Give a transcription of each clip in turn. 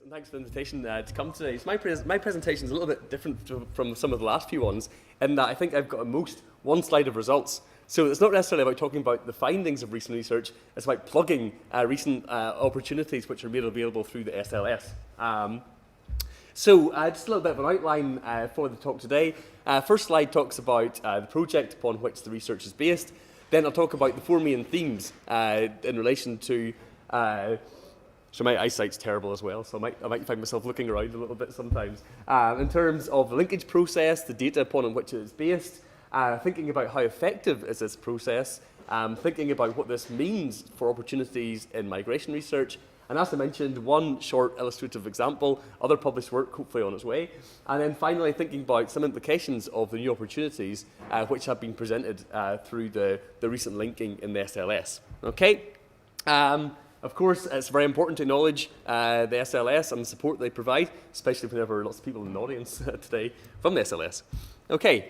And thanks for the invitation to come today. So my presentation is a little bit different from some of the last few ones in that I think I've got at most one slide of results. So it's not necessarily about talking about the findings of recent research, it's about plugging recent opportunities which are made available through the SLS. So just a little bit of an outline for the talk today. First slide talks about the project upon which the research is based. Then I'll talk about the four main themes in relation to so my eyesight's terrible as well, so I might find myself looking around a little bit sometimes. In terms of the linkage process, the data upon which it is based, thinking about how effective is this process, thinking about what this means for opportunities in migration research, and as I mentioned, one short illustrative example, other published work hopefully on its way, and then finally thinking about some implications of the new opportunities which have been presented through the recent linking in the SLS. Okay. Of course, it's very important to acknowledge the SLS and the support they provide, especially whenever lots of people in the audience today from the SLS. Okay,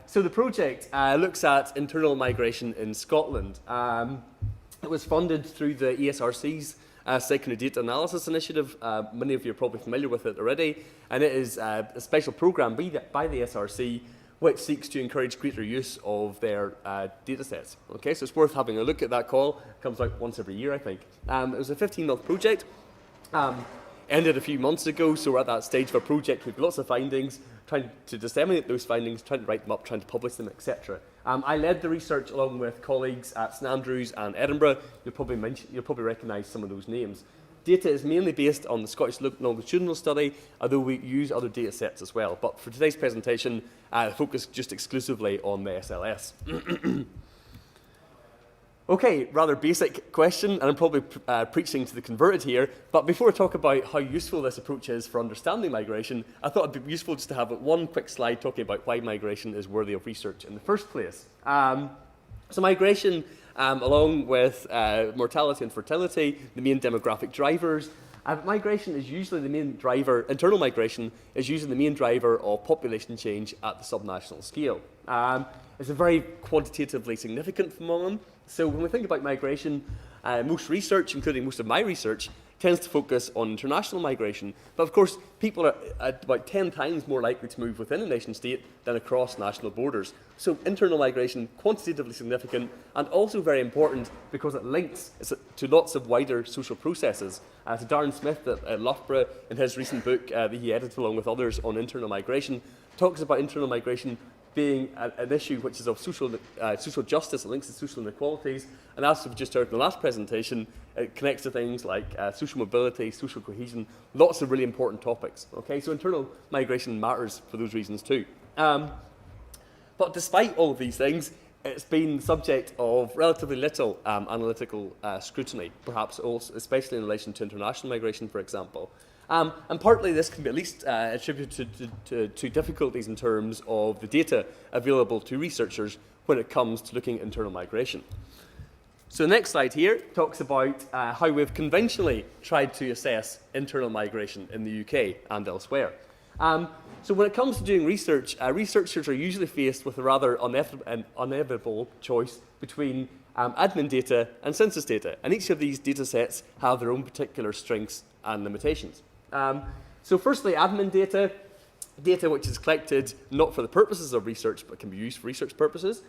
so the project looks at internal migration in Scotland. It was funded through the ESRC's Secondary Data Analysis Initiative. Many of you are probably familiar with it already, and it is a special programme by the SRC which seeks to encourage greater use of their data sets. Okay, so it's worth having a look at that call. It comes out once every year, I think. It was a 15-month project. Ended a few months ago, so we're at that stage of our project with lots of findings, trying to disseminate those findings, trying to write them up, trying to publish them, etc. I led the research along with colleagues at St Andrews and Edinburgh. You'll probably recognise some of those names. Data is mainly based on the Scottish Longitudinal Study, although we use other data sets as well. But for today's presentation, focus just exclusively on the SLS. Okay, rather basic question, and I'm probably preaching to the converted here, but before I talk about how useful this approach is for understanding migration, I thought it'd be useful just to have one quick slide talking about why migration is worthy of research in the first place. So migration, along with mortality and fertility, the main demographic drivers, migration is usually the main driver, internal migration is usually the main driver of population change at the subnational scale. It's a very quantitatively significant phenomenon. So when we think about migration, most research, including most of my research, tends to focus on international migration. But of course, people are about 10 times more likely to move within a nation state than across national borders. So internal migration, quantitatively significant, and also very important because it links to lots of wider social processes. To Darren Smith at Loughborough, in his recent book that he edited along with others on internal migration, talks about internal migration being an issue which is of social justice, it links to social inequalities, and as we've just heard in the last presentation, it connects to things like social mobility, social cohesion, lots of really important topics. Okay, so internal migration matters for those reasons too. But despite all of these things, it's been the subject of relatively little analytical scrutiny, perhaps also, especially in relation to international migration, for example. And partly this can be at least attributed to difficulties in terms of the data available to researchers when it comes to looking at internal migration. So the next slide here talks about how we've conventionally tried to assess internal migration in the UK and elsewhere. So when it comes to doing research, researchers are usually faced with a rather inevitable choice between admin data and census data, and each of these data sets have their own particular strengths and limitations. So firstly, admin data which is collected not for the purposes of research but can be used for research purposes.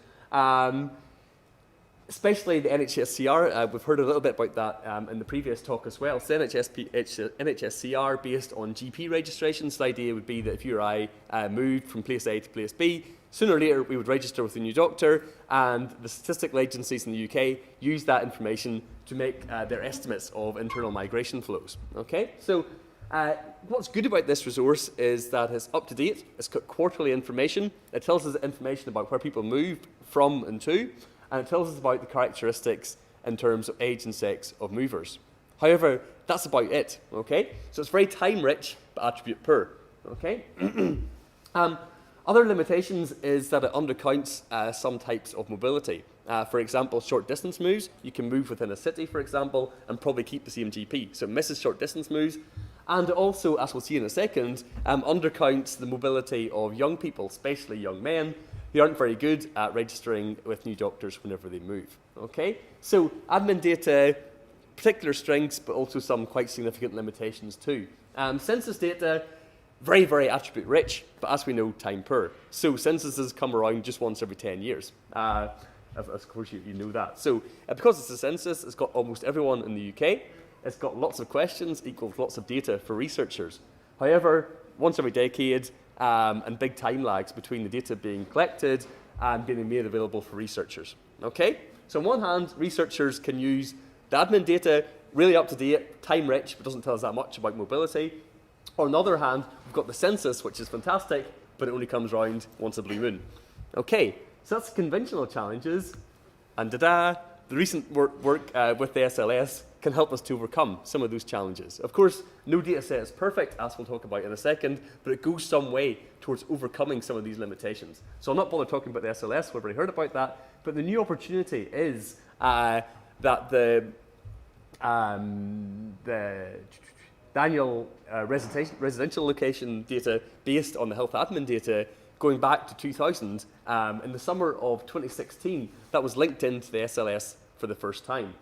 Especially the NHSCR, we've heard a little bit about that in the previous talk as well. So NHSCR based on GP registrations, the idea would be that if you or I moved from place A to place B, sooner or later we would register with a new doctor, and the statistical agencies in the UK use that information to make their estimates of internal migration flows. Okay, so what's good about this resource is that it's up to date, it's got quarterly information, it tells us information about where people move from and to, and it tells us about the characteristics in terms of age and sex of movers. However, that's about it, okay? So it's very time-rich, but attribute-poor, okay? Other limitations is that it undercounts some types of mobility. For example, short-distance moves, you can move within a city, for example, and probably keep the same GP. So it misses short-distance moves, and also, as we'll see in a second, undercounts the mobility of young people, especially young men, who aren't very good at registering with new doctors whenever they move. Okay, so admin data particular strengths, but also some quite significant limitations too. Census data, very, very attribute rich, but as we know, time poor. So censuses come around just once every 10 years. Of course, you know that. So because it's a census, it's got almost everyone in the UK. It's got lots of questions, equals lots of data for researchers. However, once every decade, and big time lags between the data being collected and being made available for researchers. Okay? So on one hand, researchers can use the admin data, really up to date, time rich, but doesn't tell us that much about mobility. Or on the other hand, we've got the census, which is fantastic, but it only comes around once a blue moon. Okay, so that's conventional challenges, and the recent work with the SLS can help us to overcome some of those challenges. Of course, no data set is perfect, as we'll talk about in a second, but it goes some way towards overcoming some of these limitations. So I'll not bother talking about the SLS, we've already heard about that, but the new opportunity is that the annual residential location data based on the health admin data going back to 2000, in the summer of 2016, that was linked into the SLS for the first time.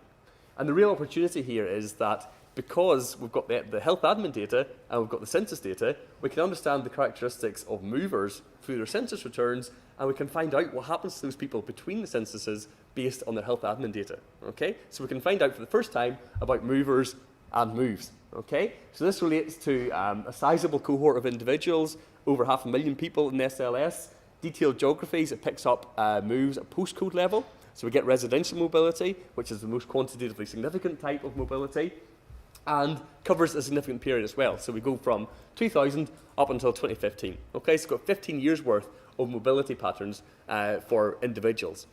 And the real opportunity here is that because we've got the health admin data and we've got the census data, we can understand the characteristics of movers through their census returns, and we can find out what happens to those people between the censuses based on their health admin data. Okay? So we can find out for the first time about movers and moves. Okay? So this relates to a sizable cohort of individuals, over 500,000 people in SLS, detailed geographies, it picks up moves at postcode level. So we get residential mobility, which is the most quantitatively significant type of mobility, and covers a significant period as well. So we go from 2000 up until 2015. Okay, so we've got 15 years worth of mobility patterns for individuals.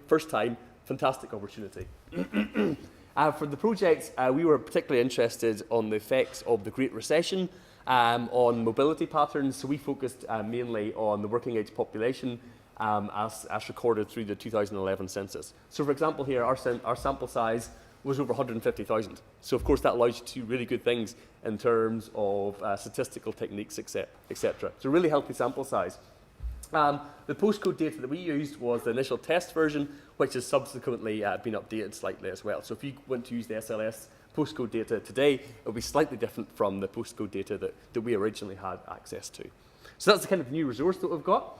First time, fantastic opportunity. For the project, we were particularly interested on the effects of the Great Recession on mobility patterns. So we focused mainly on the working age population as recorded through the 2011 census. So for example here, our sample size was over 150,000. So of course that allows you to do really good things in terms of statistical techniques, etc. So really healthy sample size. The postcode data that we used was the initial test version, which has subsequently been updated slightly as well. So if you want to use the SLS postcode data today, it will be slightly different from the postcode data that we originally had access to. So that's the kind of new resource that we've got.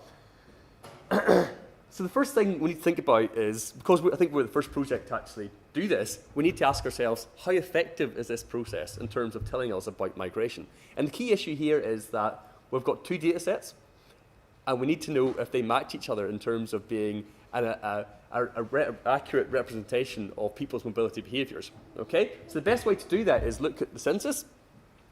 So the first thing we need to think about is, because I think we're the first project to actually do this, we need to ask ourselves, how effective is this process in terms of telling us about migration? And the key issue here is that we've got two data sets, and we need to know if they match each other in terms of being an accurate representation of people's mobility behaviours. Okay? So the best way to do that is look at the census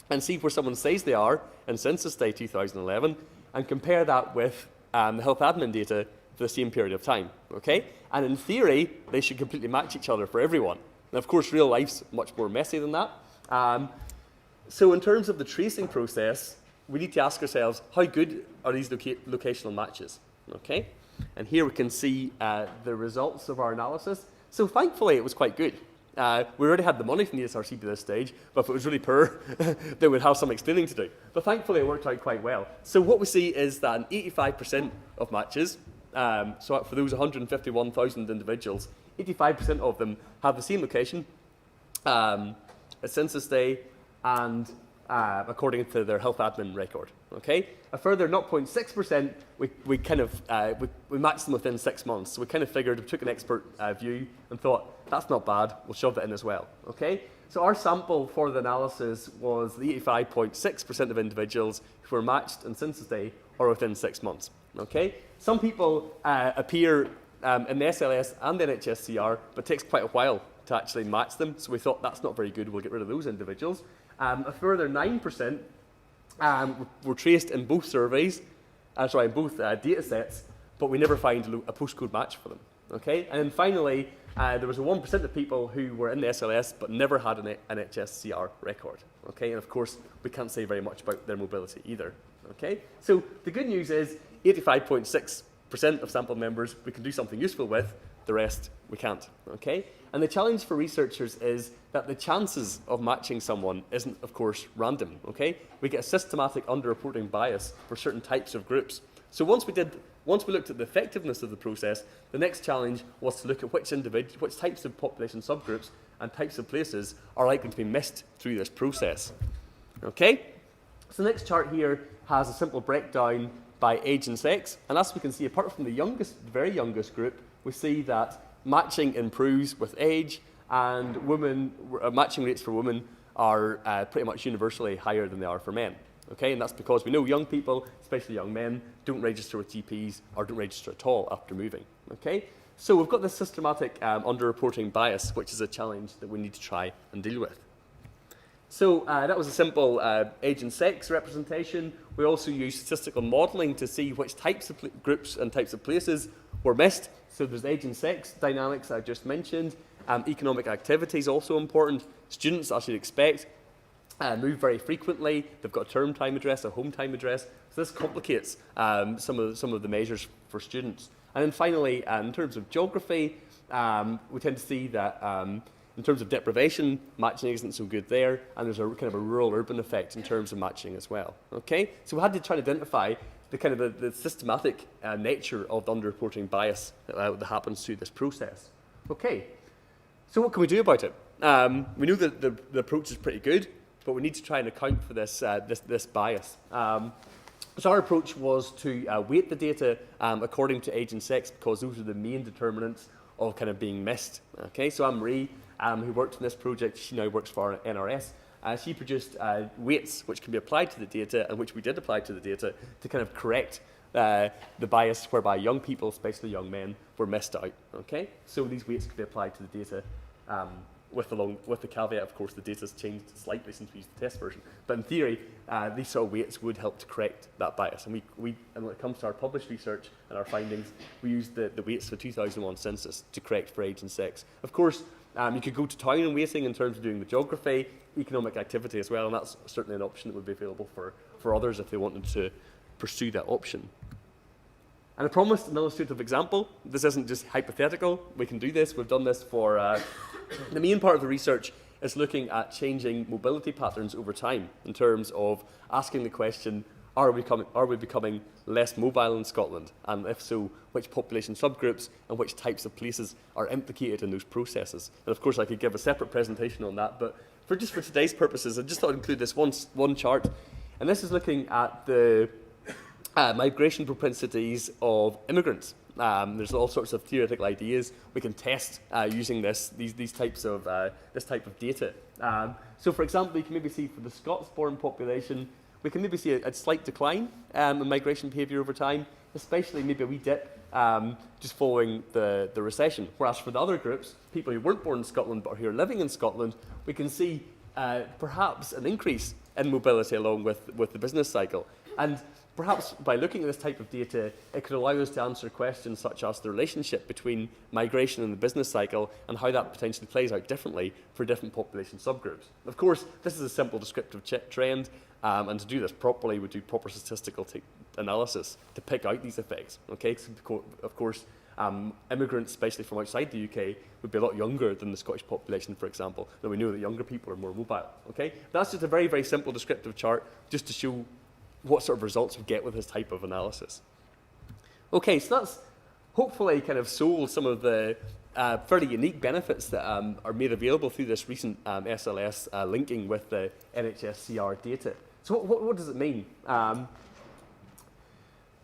and see where someone says they are in Census Day 2011 and compare that with the health admin data for the same period of time. Okay? And in theory, they should completely match each other for everyone. And of course, real life's much more messy than that. So in terms of the tracing process, we need to ask ourselves, how good are these locational matches? Okay? And here we can see the results of our analysis. So thankfully, it was quite good. We already had the money from the SRC to this stage, but if it was really poor, they would have some explaining to do. But thankfully, it worked out quite well. So what we see is that 85% of matches, so for those 151,000 individuals, 85% of them have the same location at Census Day and according to their health admin record. Okay, a further 0.6% we kind of we matched them within 6 months. So we kind of figured, we took an expert view and thought that's not bad. We'll shove that in as well. Okay, so our sample for the analysis was the 85.6% of individuals who were matched in Census Day or within 6 months. Okay, some people appear in the SLS and the NHSCR, but it takes quite a while to actually match them. So we thought that's not very good. We'll get rid of those individuals. A further 9% were traced in both surveys, in both data sets, but we never find a postcode match for them. Okay, and then finally, there was a 1% of people who were in the SLS but never had an NHSCR record. Okay, and of course, we can't say very much about their mobility either. Okay, so the good news is 85.6% of sample members we can do something useful with, the rest we can't. Okay, and the challenge for researchers is that the chances of matching someone isn't, of course, random. Okay, we get a systematic underreporting bias for certain types of groups. So once we looked at the effectiveness of the process, the next challenge was to look at which types of population subgroups and types of places are likely to be missed through this process. Okay? So the next chart here has a simple breakdown by age and sex, and as we can see, apart from the very youngest group, we see that matching improves with age, and matching rates for women are pretty much universally higher than they are for men. Okay, and that's because we know young people, especially young men, don't register with GPs or don't register at all after moving. Okay, so we've got this systematic underreporting bias, which is a challenge that we need to try and deal with. So that was a simple age and sex representation. We also used statistical modelling to see which types of groups and types of places were missed. So there's age and sex dynamics I just mentioned. Economic activity is also important. Students, as you'd expect, move very frequently. They've got a term time address, a home time address. So this complicates some of the measures for students. And then finally, in terms of geography, we tend to see that in terms of deprivation, matching isn't so good there, and there's a kind of a rural-urban effect in terms of matching as well. Okay, so we had to try to identify the kind of the systematic nature of the underreporting bias that happens through this process. Okay, so what can we do about it? We know that the approach is pretty good, but we need to try and account for this this bias. So our approach was to weight the data according to age and sex, because those are the main determinants of kind of being missed. Okay, so Anne-Marie, who worked in this project, she now works for NRS. She produced weights which can be applied to the data, and which we did apply to the data to kind of correct the bias whereby young people, especially young men, were missed out. Okay, so these weights can be applied to the data with the caveat, of course, the data's changed slightly since we used the test version. But in theory, these sort of weights would help to correct that bias. And and when it comes to our published research and our findings, we used the weights for the 2001 census to correct for age and sex. Of course, you could go to town and weighting in terms of doing the geography, economic activity as well, and that's certainly an option that would be available for others if they wanted to pursue that option. And I promised an illustrative example. This isn't just hypothetical. We can do this. We've done this for... the main part of the research is looking at changing mobility patterns over time in terms of asking the question, are we becoming less mobile in Scotland? And if so, which population subgroups and which types of places are implicated in those processes? And of course, I could give a separate presentation on that, but for today's purposes, I just thought I'd include this one chart. And this is looking at the migration propensities of immigrants. There's all sorts of theoretical ideas we can test using this type of data. So, for example, you can maybe see for the Scots-born population, we can maybe see a slight decline in migration behaviour over time, especially maybe a wee dip just following the recession. Whereas for the other groups, people who weren't born in Scotland but who are living in Scotland, we can see perhaps an increase in mobility along with the business cycle. And perhaps by looking at this type of data, it could allow us to answer questions such as the relationship between migration and the business cycle and how that potentially plays out differently for different population subgroups. Of course, this is a simple descriptive trend, and to do this properly, we do proper statistical analysis to pick out these effects. Okay, so of course, immigrants, especially from outside the UK, would be a lot younger than the Scottish population, for example. Now we know that younger people are more mobile. Okay, that's just a very, very simple descriptive chart just to show what sort of results we get with this type of analysis. Okay, so that's hopefully kind of sold some of the fairly unique benefits that are made available through this recent SLS linking with the NHS-CR data. So what does it mean?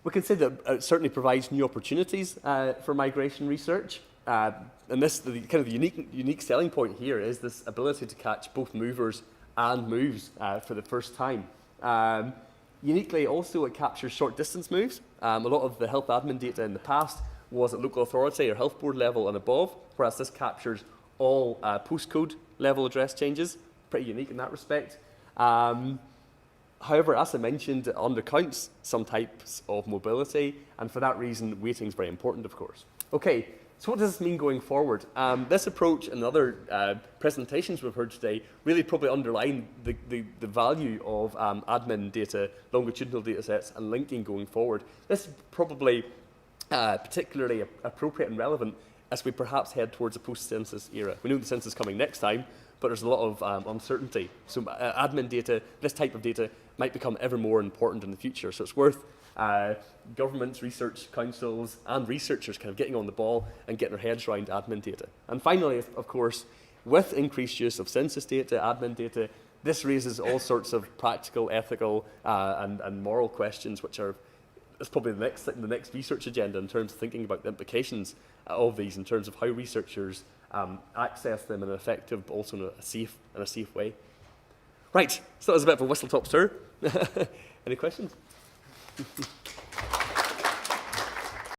We can say that it certainly provides new opportunities for migration research. And the unique selling point here is this ability to catch both movers and moves for the first time. Uniquely, also, it captures short-distance moves. A lot of the health admin data in the past was at local authority or health board level and above, whereas this captures all postcode level address changes. Pretty unique in that respect. However, as I mentioned, it undercounts some types of mobility, and for that reason, weighting is very important, of course. Okay, so what does this mean going forward? This approach and other presentations we've heard today really probably underline the value of admin data, longitudinal data sets, and linking going forward. This is probably particularly appropriate and relevant as we perhaps head towards a post-census era. We know the census is coming next time, but there's a lot of uncertainty. So admin data, this type of data, might become ever more important in the future. So it's worth governments, research councils, and researchers kind of getting on the ball and getting their heads around admin data. And finally, of course, with increased use of census data, admin data, this raises all sorts of practical, ethical, and moral questions, which are that's probably the next research agenda in terms of thinking about the implications of these, in terms of how researchers access them in an effective, but also in a safe way. Right, so that was a bit of a whistle-top tour. Any questions?